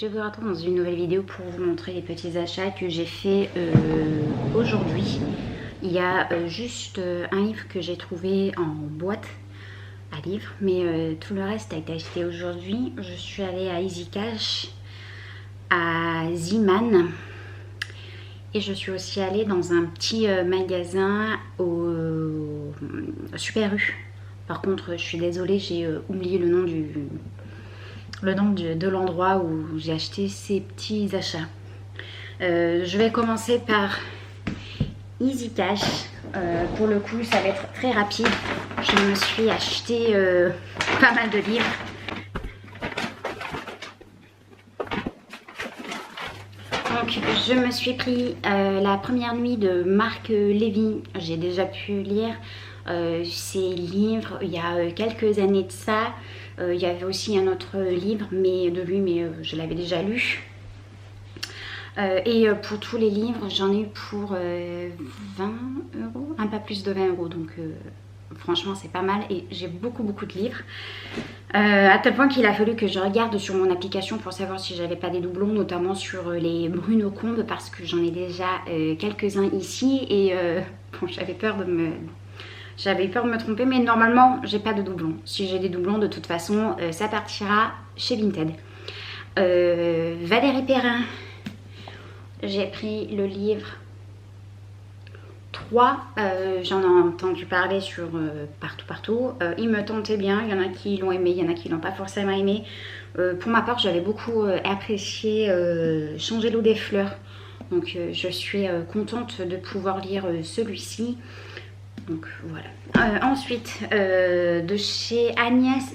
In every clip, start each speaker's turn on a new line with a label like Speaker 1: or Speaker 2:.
Speaker 1: Je vous retrouve dans une nouvelle vidéo pour vous montrer les petits achats que j'ai fait aujourd'hui. Il y a juste un livre que j'ai trouvé en boîte à livres, mais tout le reste a été acheté aujourd'hui. Je suis allée à Easy Cash, à Zeeman, et je suis aussi allée dans un petit magasin au Super U. Par contre, je suis désolée, j'ai oublié le nom de l'endroit où j'ai acheté ces petits achats. Je vais commencer par Easy Cash. Pour le coup, ça va être très rapide. Je me suis acheté pas mal de livres. Donc, je me suis pris La première nuit de Marc Lévy. J'ai déjà pu lire ces livres il y a quelques années de ça. Il y avait aussi un autre livre de lui, mais je l'avais déjà lu. Et pour tous les livres, j'en ai eu pour 20 euros, un peu plus de 20 euros. Donc franchement, c'est pas mal. Et j'ai beaucoup de livres. À tel point qu'il a fallu que je regarde sur mon application pour savoir si j'avais pas des doublons, notamment sur les Bruno Combe, parce que j'en ai déjà quelques-uns ici. Et bon, j'avais peur de me tromper, mais normalement, j'ai pas de doublons. Si j'ai des doublons, de toute façon, ça partira chez Vinted. Valérie Perrin. J'ai pris le livre 3, j'en ai entendu parler sur partout. Il me tentait bien, il y en a qui l'ont aimé, il y en a qui l'ont pas forcément aimé. Pour ma part, j'avais beaucoup apprécié Changer l'eau des fleurs. Donc je suis contente de pouvoir lire celui-ci. Donc voilà. Ensuite, de chez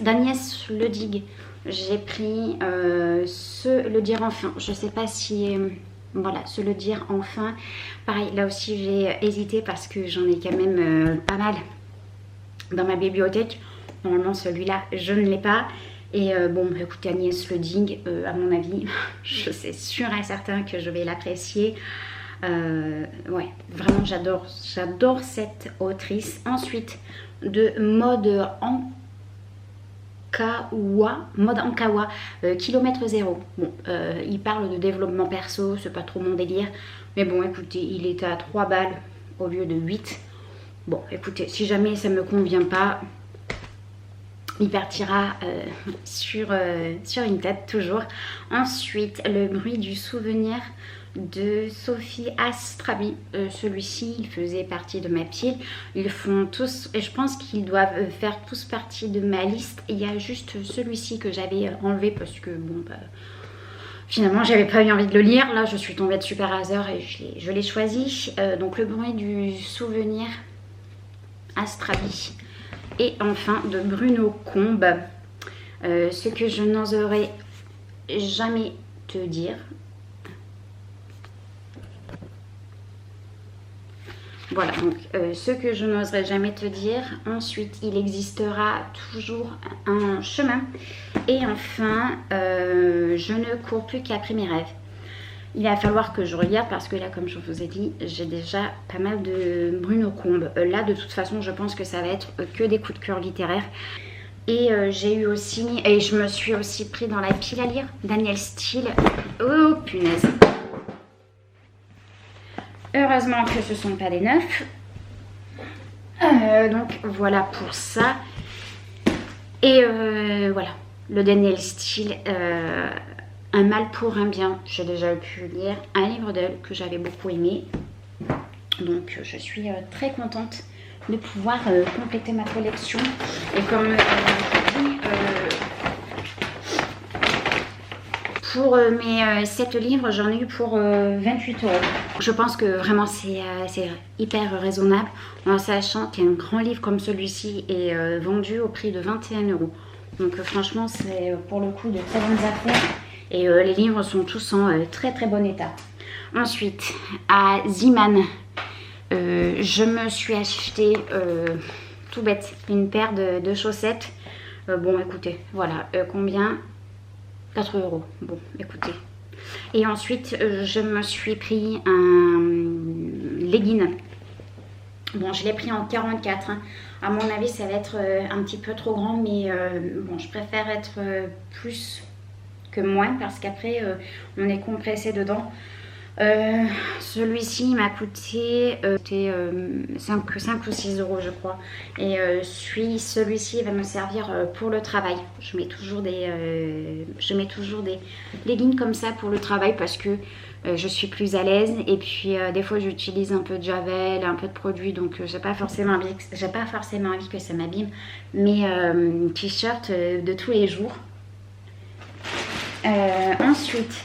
Speaker 1: d'Agnès Ledig, j'ai pris Le dire enfin. Je sais pas si... Voilà, Se le dire enfin. Pareil, là aussi j'ai hésité parce que j'en ai quand même pas mal dans ma bibliothèque. Normalement celui-là je ne l'ai pas. Et bon, écoutez, Agnès Ledig, à mon avis, je suis sûre et certain que je vais l'apprécier. Ouais, vraiment j'adore cette autrice. Ensuite, de Maud Ankawa, Kilomètre Zéro. Bon, il parle de développement perso, c'est pas trop mon délire. Mais bon, écoutez, il était à 3 balles au lieu de 8. Bon, écoutez, si jamais ça me convient pas, il partira sur Vinted toujours. Ensuite, Le bruit du souvenir de Sophie Astrabi. Celui-ci, il faisait partie de ma pile. Ils font tous, et je pense qu'ils doivent faire tous partie de ma liste. Il y a juste celui-ci que j'avais enlevé parce que bon, finalement, j'avais pas eu envie de le lire. Là, je suis tombée dessus par hasard et je l'ai choisi. Donc, Le bruit du souvenir Astrabi. Et enfin, de Bruno Combe, Ce que je n'oserais jamais te dire. Voilà, donc Ce que je n'oserais jamais te dire. Ensuite, Il existera toujours un chemin. Et enfin, Je ne cours plus qu'après mes rêves. Il va falloir que je regarde parce que là, comme je vous ai dit, j'ai déjà pas mal de Bruno Combe. Là, de toute façon, je pense que ça va être que des coups de cœur littéraires. Et j'ai eu aussi, et je me suis aussi pris dans la pile à lire, Danielle Steele. Oh, punaise. Heureusement que ce ne sont pas des neufs. Donc voilà pour ça. Et voilà, le Danielle Steele, Un mal pour un bien. J'ai déjà pu lire un livre d'elle que j'avais beaucoup aimé. Donc je suis très contente de pouvoir compléter ma collection. Et comme je vous dis, pour mes 7 livres, j'en ai eu pour 28 euros. Je pense que vraiment c'est hyper raisonnable en sachant qu'un grand livre comme celui-ci est vendu au prix de 21 euros. Donc franchement, c'est pour le coup de très bonnes affaires. Et les livres sont tous en très bon état. Ensuite, à Zeeman, je me suis acheté tout bête une paire de chaussettes. Bon, écoutez, voilà, combien 4 euros. Bon, écoutez. Et ensuite, je me suis pris un legging. Bon, je l'ai pris en 44. Hein. À mon avis, ça va être un petit peu trop grand, mais bon, je préfère être plus que moins parce qu'après on est compressé dedans. Celui-ci m'a coûté 5 ou 6 euros je crois. Et celui-ci va me servir pour le travail. Je mets toujours des leggings comme ça pour le travail parce que je suis plus à l'aise. Et puis des fois j'utilise un peu de javel, un peu de produit. Donc j'ai pas forcément envie que ça m'abîme. Mais t-shirt de tous les jours. Ensuite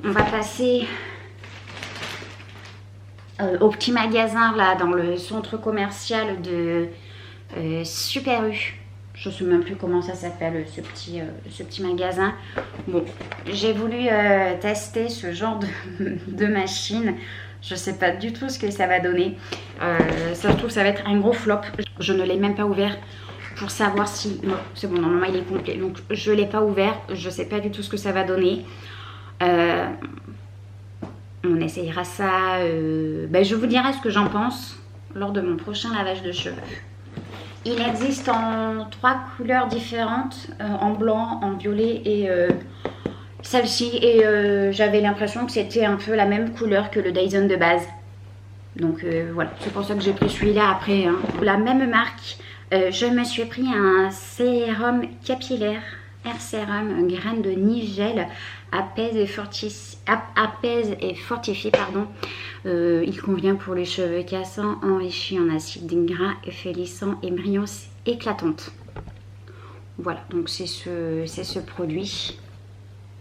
Speaker 1: on va passer au petit magasin là dans le centre commercial de Super U. Je sais même plus comment ça s'appelle ce petit magasin. Bon, j'ai voulu tester ce genre de machine. Je sais pas du tout ce que ça va donner. Ça se trouve ça va être un gros flop. Je ne l'ai même pas ouvert pour savoir si... Non, c'est bon, normalement il est complet. Donc je l'ai pas ouvert. Je sais pas du tout ce que ça va donner. On essayera ça, je vous dirai ce que j'en pense lors de mon prochain lavage de cheveux. Il existe en 3 couleurs différentes, en blanc, en violet et celle-ci. Et j'avais l'impression que c'était un peu la même couleur que le Dyson de base. Donc voilà, c'est pour ça que j'ai pris celui-là après. Hein. La même marque, je me suis pris un sérum capillaire. Air Serum, graines de nigel, apaise et fortifie, pardon. Il convient pour les cheveux cassants, enrichi en acides gras, effervescents et brillance éclatante. Voilà, donc c'est ce produit.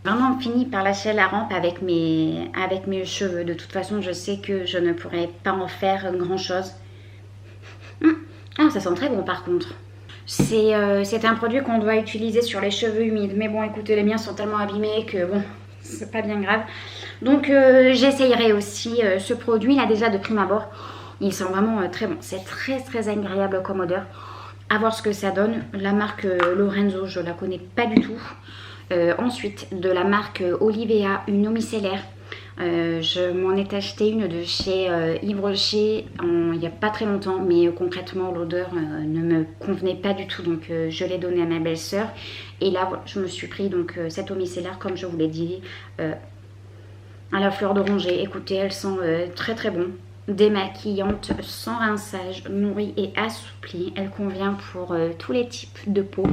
Speaker 1: Vraiment fini par lâcher la rampe avec mes cheveux. De toute façon, je sais que je ne pourrais pas en faire grand chose. Ah, ça sent très bon par contre. C'est un produit qu'on doit utiliser sur les cheveux humides. Mais bon, écoutez, les miens sont tellement abîmés que bon, c'est pas bien grave. Donc, j'essayerai aussi ce produit. Là, déjà, de prime abord, il sent vraiment très bon. C'est très, très agréable comme odeur. À voir ce que ça donne. La marque Lorenzo, je la connais pas du tout. Ensuite, de la marque Olivea, une eau micellaire. Je m'en ai acheté une de chez Yves Rocher il n'y a pas très longtemps, mais concrètement l'odeur ne me convenait pas du tout, donc je l'ai donnée à ma belle-sœur. Et là voilà, je me suis pris donc cette eau micellaire comme je vous l'ai dit, à la fleur d'oranger. Écoutez, elle sent très très bon. Démaquillante, sans rinçage, nourrie et assouplie. Elle convient pour tous les types de peau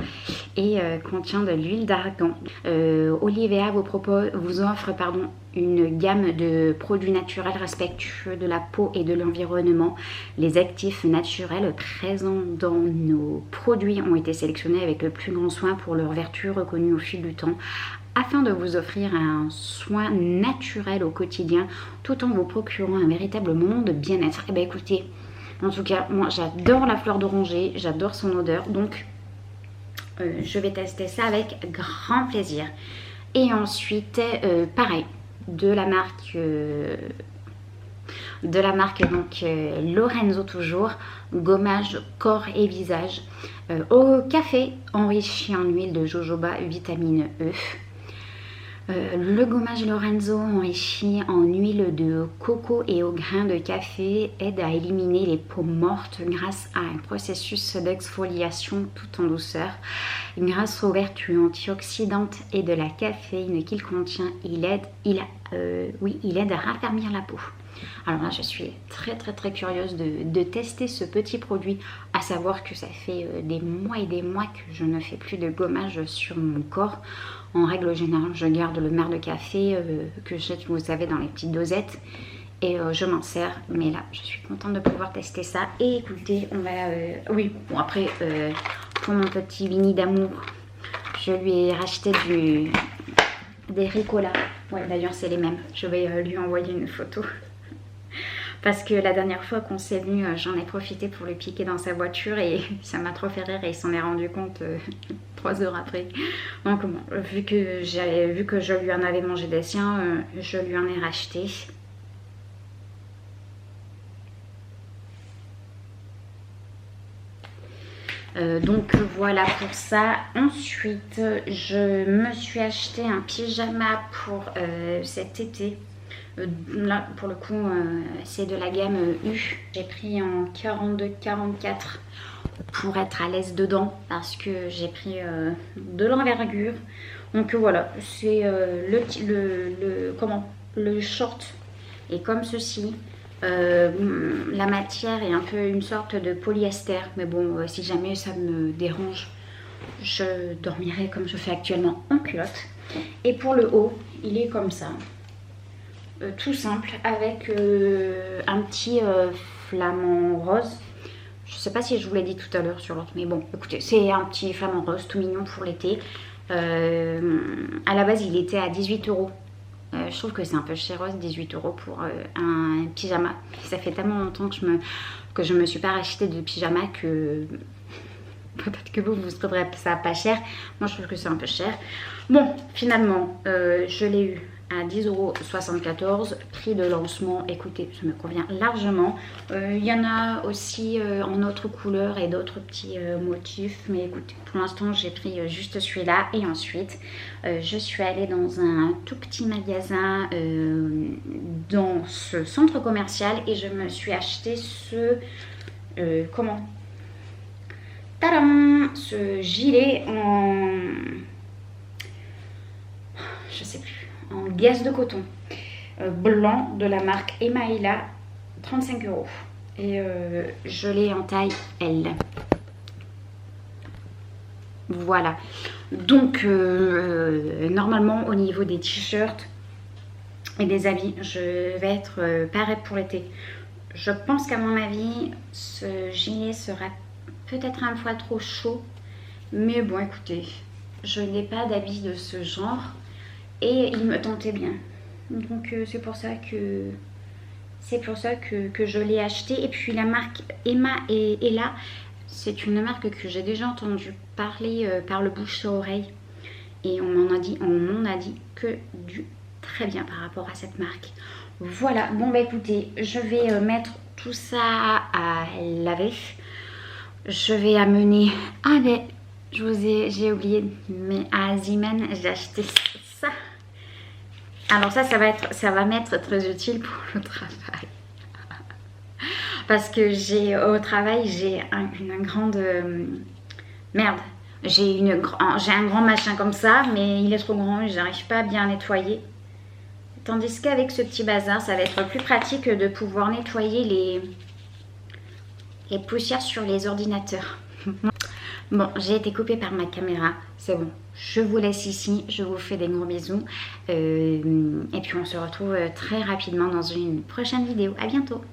Speaker 1: et contient de l'huile d'argan. Olivea vous offre une gamme de produits naturels respectueux de la peau et de l'environnement. Les actifs naturels présents dans nos produits ont été sélectionnés avec le plus grand soin pour leurs vertus reconnues au fil du temps, afin de vous offrir un soin naturel au quotidien tout en vous procurant un véritable moment de bien-être. Et bien écoutez, en tout cas, moi j'adore la fleur d'oranger, j'adore son odeur, donc je vais tester ça avec grand plaisir. Et ensuite, pareil, de la marque donc Lorenzo toujours, gommage corps et visage au café enrichi en huile de jojoba, vitamine E. Le gommage Lorenzo enrichi en huile de coco et au grain de café aide à éliminer les peaux mortes grâce à un processus d'exfoliation tout en douceur. Grâce aux vertus antioxydantes et de la caféine qu'il contient, il aide à raffermir la peau. Alors là, je suis très très très curieuse de tester ce petit produit, à savoir que ça fait des mois et des mois que je ne fais plus de gommage sur mon corps. En règle générale, je garde le marc de café que j'ai, vous savez, dans les petites dosettes et je m'en sers. Mais là, je suis contente de pouvoir tester ça. Et écoutez, on va... oui, bon après, pour mon petit Vinny d'amour, je lui ai racheté des Ricola. Ouais, d'ailleurs, c'est les mêmes. Je vais lui envoyer une photo. Parce que la dernière fois qu'on s'est vu, j'en ai profité pour le piquer dans sa voiture et ça m'a trop fait rire et il s'en est rendu compte 3 heures après. Donc bon, vu que je lui en avais mangé des siens, je lui en ai racheté. Donc voilà pour ça. Ensuite, je me suis acheté un pyjama pour cet été. Là pour le coup c'est de la gamme U. J'ai pris en 42-44 pour être à l'aise dedans parce que j'ai pris de l'envergure. Donc voilà, c'est le short est comme ceci. La matière est un peu une sorte de polyester, mais bon, si jamais ça me dérange, je dormirai comme je fais actuellement en culotte. Et pour le haut, il est comme ça, tout simple, avec un petit flamant rose. Je sais pas si je vous l'ai dit tout à l'heure sur l'autre, mais bon, écoutez, c'est un petit flamant rose tout mignon pour l'été. À la base, il était à 18 euros. Je trouve que c'est un peu cher, 18 euros pour un pyjama. Ça fait tellement longtemps que je me suis pas racheté de pyjama que peut-être que vous trouverez ça pas cher. Moi, je trouve que c'est un peu cher. Bon, finalement, je l'ai eu à 10,74 €. Prix de lancement, écoutez, ça me convient largement. Il y en a aussi en autres couleurs et d'autres petits motifs. Mais écoutez, pour l'instant, j'ai pris juste celui-là. Et ensuite, je suis allée dans un tout petit magasin dans ce centre commercial. Et je me suis acheté ce... Tadam! Ce gilet en... je sais plus, en gaze de coton blanc de la marque Emaïla, 35 €. Et je l'ai en taille L. Voilà. Donc normalement au niveau des t-shirts et des habits, je vais être prête pour l'été. Je pense qu'à mon avis, ce gilet sera peut-être un fois trop chaud. Mais bon, écoutez, je n'ai pas d'habits de ce genre. Et il me tentait bien. Donc c'est pour ça que je l'ai acheté. Et puis la marque Emma et Ella, c'est une marque que j'ai déjà entendu parler par le bouche à oreille. Et on m'en a dit que du très bien par rapport à cette marque. Voilà, bon bah écoutez, je vais mettre tout ça à laver. Je vais amener... Ah mais j'ai oublié, mais à Zeeman, j'ai acheté ça. Alors ça va m'être très utile pour le travail. Parce que au travail, j'ai une grande... merde. J'ai un grand machin comme ça, mais il est trop grand et j'arrive pas à bien nettoyer. Tandis qu'avec ce petit bazar, ça va être plus pratique de pouvoir nettoyer les poussières sur les ordinateurs. Bon, j'ai été coupée par ma caméra, c'est bon. Je vous laisse ici, je vous fais des gros bisous. Et puis on se retrouve très rapidement dans une prochaine vidéo. À bientôt!